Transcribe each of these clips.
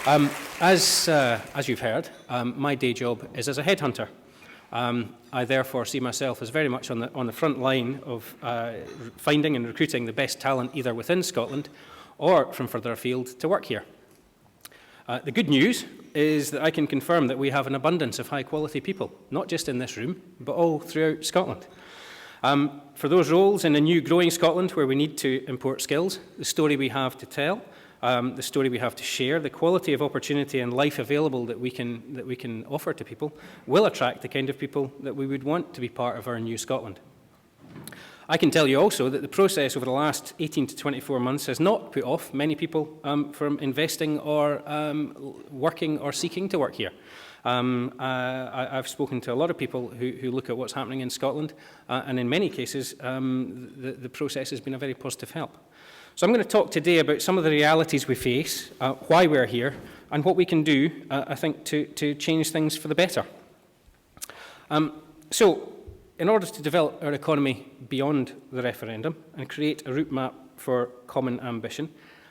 As you've heard, my day job is as a headhunter. I therefore see myself as very much on the front line of finding and recruiting the best talent either within Scotland or from further afield to work here. The good news is that I can confirm that we have an abundance of high-quality people, not just in this room, but all throughout Scotland. For those roles in a new growing Scotland where we need to import skills, the story we have to tell, the story we have to share, the quality of opportunity and life available that we can offer to people will attract the kind of people that we would want to be part of our new Scotland. I can tell you also that the process over the last 18 to 24 months has not put off many people from investing or working or seeking to work here. I've spoken to a lot of people who look at what's happening in Scotland, and in many cases, the process has been a very positive help. So I'm going to talk today about some of the realities we face, why we're here, and what we can do, I think, to change things for the better. So, in order to develop our economy beyond the referendum and create a route map for common ambition,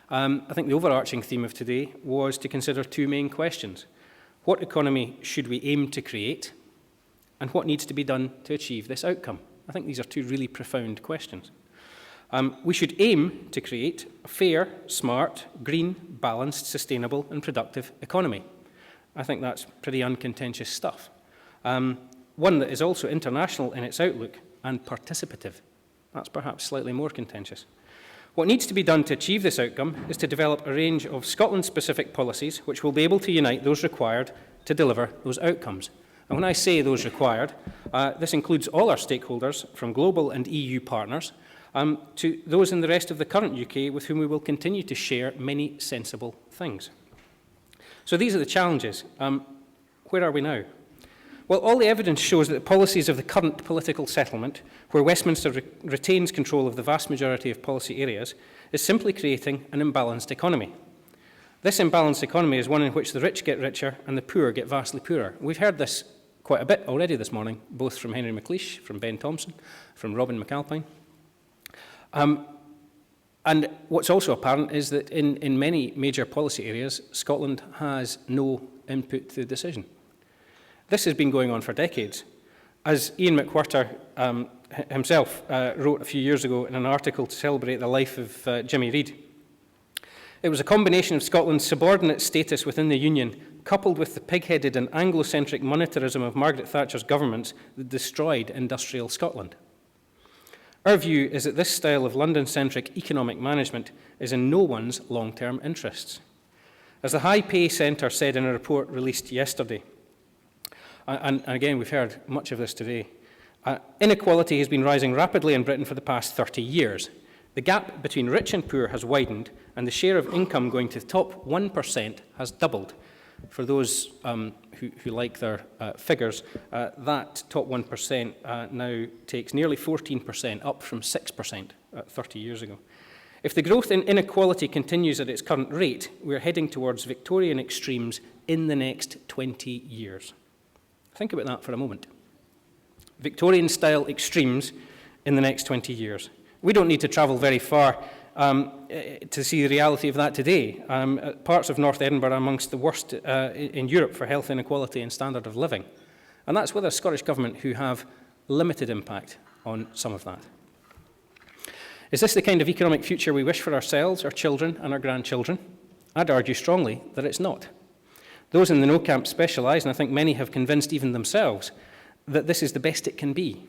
I think the overarching theme of today was to consider two main questions. What economy should we aim to create, and what needs to be done to achieve this outcome? I think these are two really profound questions. We should aim to create a fair, smart, green, balanced, sustainable and productive economy. I think that's pretty uncontentious stuff. One that is also international in its outlook and participative. That's perhaps slightly more contentious. What needs to be done to achieve this outcome is to develop a range of Scotland-specific policies which will be able to unite those required to deliver those outcomes. And when I say those required, this includes all our stakeholders, from global and EU partners, to those in the rest of the current UK with whom we will continue to share many sensible things. So these are the challenges. Where are we now? Well, all the evidence shows that the policies of the current political settlement, where Westminster retains control of the vast majority of policy areas, is simply creating an imbalanced economy. This imbalanced economy is one in which the rich get richer and the poor get vastly poorer. We've heard this quite a bit already this morning, both from Henry McLeish, from Ben Thompson, from Robin McAlpine. And what's also apparent is that in many major policy areas, Scotland has no input to the decision. This has been going on for decades. As Ian McWhirter himself wrote a few years ago in an article to celebrate the life of Jimmy Reid, it was a combination of Scotland's subordinate status within the Union, coupled with the pig-headed and Anglo-centric monetarism of Margaret Thatcher's governments, that destroyed industrial Scotland. Our view is that this style of London-centric economic management is in no one's long-term interests. As the High Pay Centre said in a report released yesterday, and again we've heard much of this today, inequality has been rising rapidly in Britain for the past 30 years. The gap between rich and poor has widened, and the share of income going to the top 1% has doubled. For those who like their figures, that top 1% now takes nearly 14%, up from 6% 30 years ago. If the growth in inequality continues at its current rate, we're heading towards Victorian extremes in the next 20 years. Think about that for a moment. Victorian-style extremes in the next 20 years. We don't need to travel very far to see the reality of that today. Parts of North Edinburgh are amongst the worst in Europe for health inequality and standard of living. And that's with a Scottish Government who have limited impact on some of that. Is this the kind of economic future we wish for ourselves, our children and our grandchildren? I'd argue strongly that it's not. Those in the no camp specialise, and I think many have convinced even themselves, that this is the best it can be.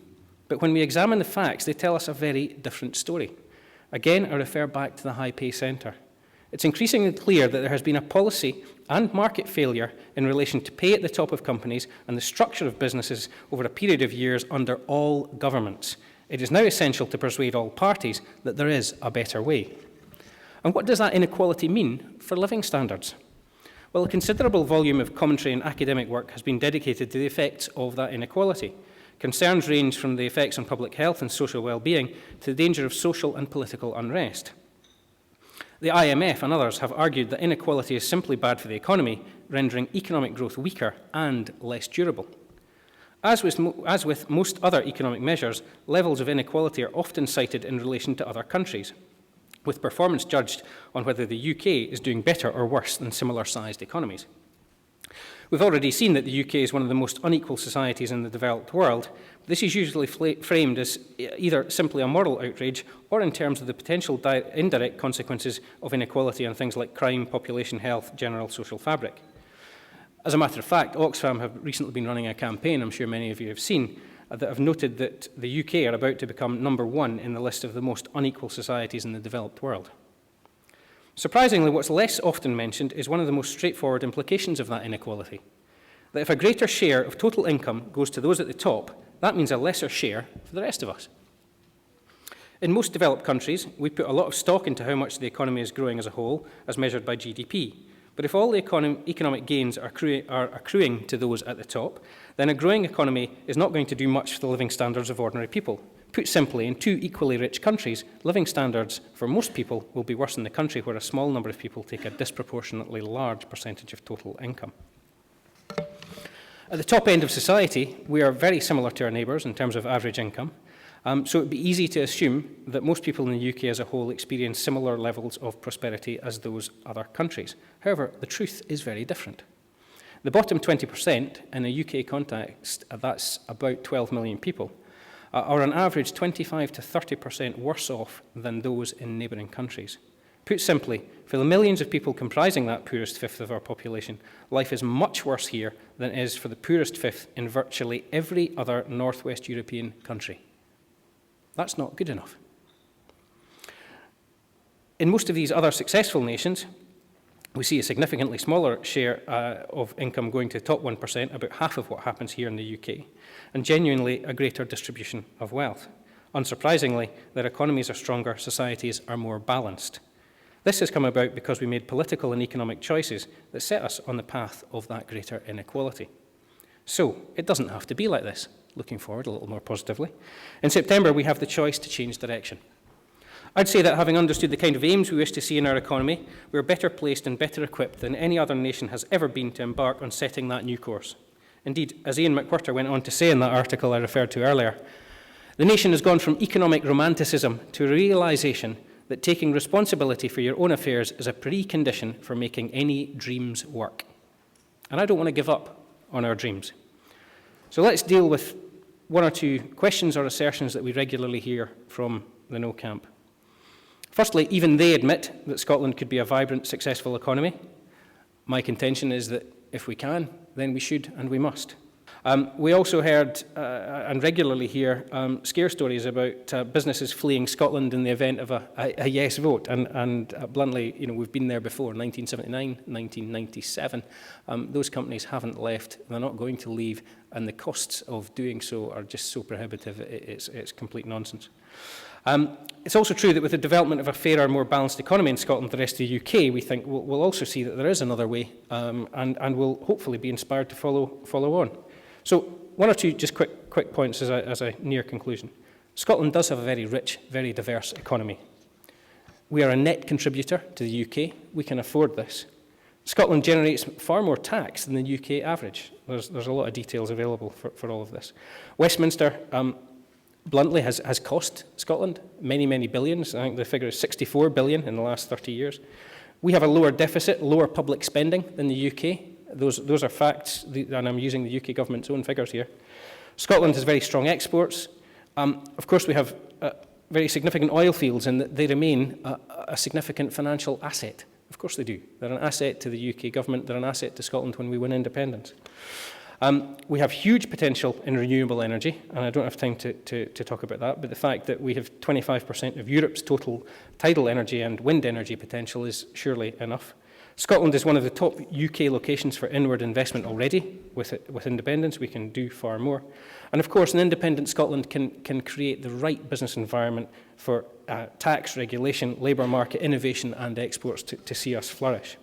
But when we examine the facts, they tell us a very different story. Again, I refer back to the High Pay Centre. It's increasingly clear that there has been a policy and market failure in relation to pay at the top of companies and the structure of businesses over a period of years under all governments. It is now essential to persuade all parties that there is a better way. And what does that inequality mean for living standards? Well, a considerable volume of commentary and academic work has been dedicated to the effects of that inequality. Concerns range from the effects on public health and social well-being to the danger of social and political unrest. The IMF and others have argued that inequality is simply bad for the economy, rendering economic growth weaker and less durable. As with most other economic measures, levels of inequality are often cited in relation to other countries. with performance judged on whether the UK is doing better or worse than similar-sized economies. We've already seen that the UK is one of the most unequal societies in the developed world. This is usually framed as either simply a moral outrage or in terms of the potential indirect consequences of inequality on things like crime, population health, general social fabric. As a matter of fact, Oxfam have recently been running a campaign, I'm sure many of you have seen, that have noted that the UK are about to become #1 in the list of the most unequal societies in the developed world. Surprisingly, what's less often mentioned is one of the most straightforward implications of that inequality. That if a greater share of total income goes to those at the top, that means a lesser share for the rest of us. In most developed countries, we put a lot of stock into how much the economy is growing as a whole, as measured by GDP. But if all the economic gains are accruing to those at the top, then a growing economy is not going to do much for the living standards of ordinary people. Put simply, in two equally rich countries, living standards for most people will be worse in the country where a small number of people take a disproportionately large percentage of total income. At the top end of society, we are very similar to our neighbours in terms of average income. So it would be easy to assume that most people in the UK as a whole experience similar levels of prosperity as those other countries. However, the truth is very different. The bottom 20%, in a UK context, that's about 12 million people, are on average 25 to 30% worse off than those in neighbouring countries. Put simply, for the millions of people comprising that poorest fifth of our population, life is much worse here than it is for the poorest fifth in virtually every other Northwest European country. That's not good enough. In most of these other successful nations, we see a significantly smaller share of income going to the top 1%, about half of what happens here in the UK, and genuinely a greater distribution of wealth. Unsurprisingly, their economies are stronger, societies are more balanced. This has come about because we made political and economic choices that set us on the path of that greater inequality. So, it doesn't have to be like this. Looking forward a little more positively. In September, we have the choice to change direction. I'd say that having understood the kind of aims we wish to see in our economy, we're better placed and better equipped than any other nation has ever been to embark on setting that new course. Indeed, as Ian McWhirter went on to say in that article I referred to earlier, the nation has gone from economic romanticism to a realisation that taking responsibility for your own affairs is a precondition for making any dreams work. And I don't want to give up on our dreams. So let's deal with one or two questions or assertions that we regularly hear from the No camp. Firstly, even they admit that Scotland could be a vibrant, successful economy. My contention is that if we can, then we should and we must. We also heard and regularly hear scare stories about businesses fleeing Scotland in the event of a yes vote. And bluntly, we've been there before, 1979, 1997. Those companies haven't left. They're not going to leave. And the costs of doing so are just so prohibitive, it's complete nonsense. It's also true that with the development of a fairer, more balanced economy in Scotland, the rest of the UK, we think we'll also see that there is another way and we'll hopefully be inspired to follow on. So one or two just quick points as a near conclusion. Scotland does have a very rich, very diverse economy. We are a net contributor to the UK. We can afford this. Scotland generates far more tax than the UK average. There's a lot of details available for all of this. Westminster, bluntly, has cost Scotland many, many billions. I think the figure is 64 billion in the last 30 years. We have a lower deficit, lower public spending than the UK. Those are facts, and I'm using the UK government's own figures here. Scotland has very strong exports. Of course, we have very significant oil fields, and they remain a significant financial asset. Of course they do. They're an asset to the UK government. They're an asset to Scotland when we win independence. We have huge potential in renewable energy, and I don't have time to talk about that, but the fact that we have 25% of Europe's total tidal energy and wind energy potential is surely enough. Scotland is one of the top UK locations for inward investment already. With independence, we can do far more. And of course, an independent Scotland can create the right business environment for tax, regulation, labour market, innovation and exports to see us flourish.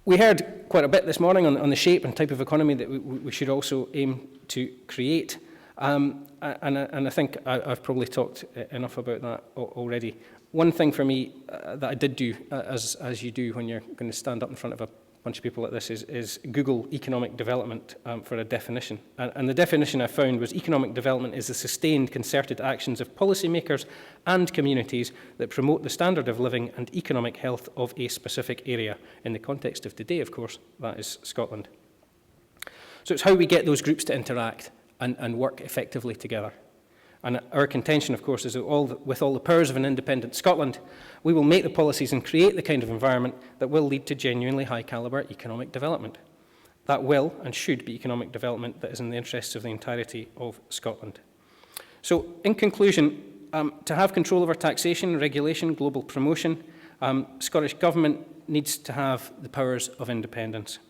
We heard quite a bit this morning on the shape and type of economy that we should also aim to create. And I think I've probably talked enough about that already. One thing for me that I did do, as you do when you're going to stand up in front of a bunch of people like this is Google economic development for a definition. And the definition I found was economic development is the sustained concerted actions of policymakers and communities that promote the standard of living and economic health of a specific area. In the context of today, of course, that is Scotland. So it's how we get those groups to interact and work effectively together. And our contention, of course, is that with all the powers of an independent Scotland, we will make the policies and create the kind of environment that will lead to genuinely high-calibre economic development. That will and should be economic development that is in the interests of the entirety of Scotland. So, in conclusion, to have control over taxation, regulation, global promotion, Scottish Government needs to have the powers of independence.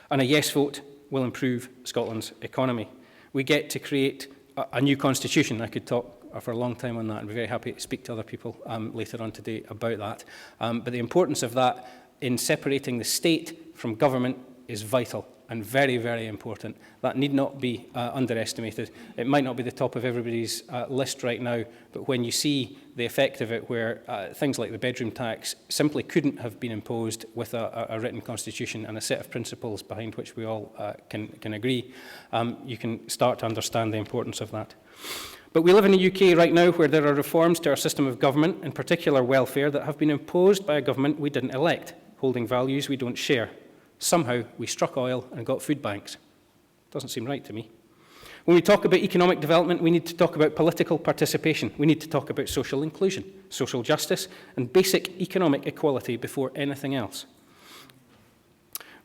And a yes vote will improve Scotland's economy. We get to create a new constitution. I could talk for a long time on that and be very happy to speak to other people later on today about that. But the importance of that in separating the state from government is vital and very, very important. That need not be underestimated. It might not be the top of everybody's list right now, but when you see the effect of it where things like the bedroom tax simply couldn't have been imposed with a written constitution and a set of principles behind which we all can agree, you can start to understand the importance of that. But we live in the UK right now where there are reforms to our system of government, in particular welfare, that have been imposed by a government we didn't elect, holding values we don't share. Somehow we struck oil and got food banks. Doesn't seem right to me. When we talk about economic development, we need to talk about political participation. We need to talk about social inclusion, social justice, and basic economic equality before anything else.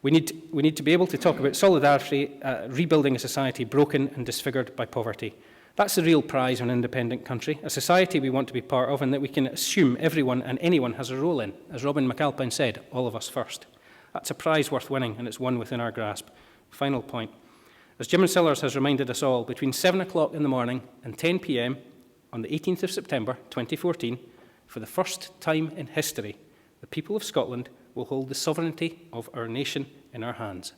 We need to be able to talk about solidarity, rebuilding a society broken and disfigured by poverty. That's the real prize of an independent country, a society we want to be part of and that we can assume everyone and anyone has a role in. As Robin McAlpine said, all of us first. That's a prize worth winning, and it's one within our grasp. Final point. As Jim Sellers has reminded us all, between 7 o'clock in the morning and 10 p.m. on the 18th of September 2014, for the first time in history, the people of Scotland will hold the sovereignty of our nation in our hands.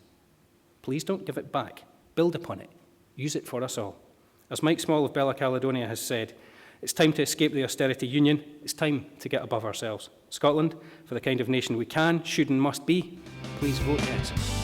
Please don't give it back. Build upon it. Use it for us all. As Mike Small of Bella Caledonia has said, it's time to escape the austerity union. It's time to get above ourselves. Scotland, for the kind of nation we can, should and must be, please vote yes.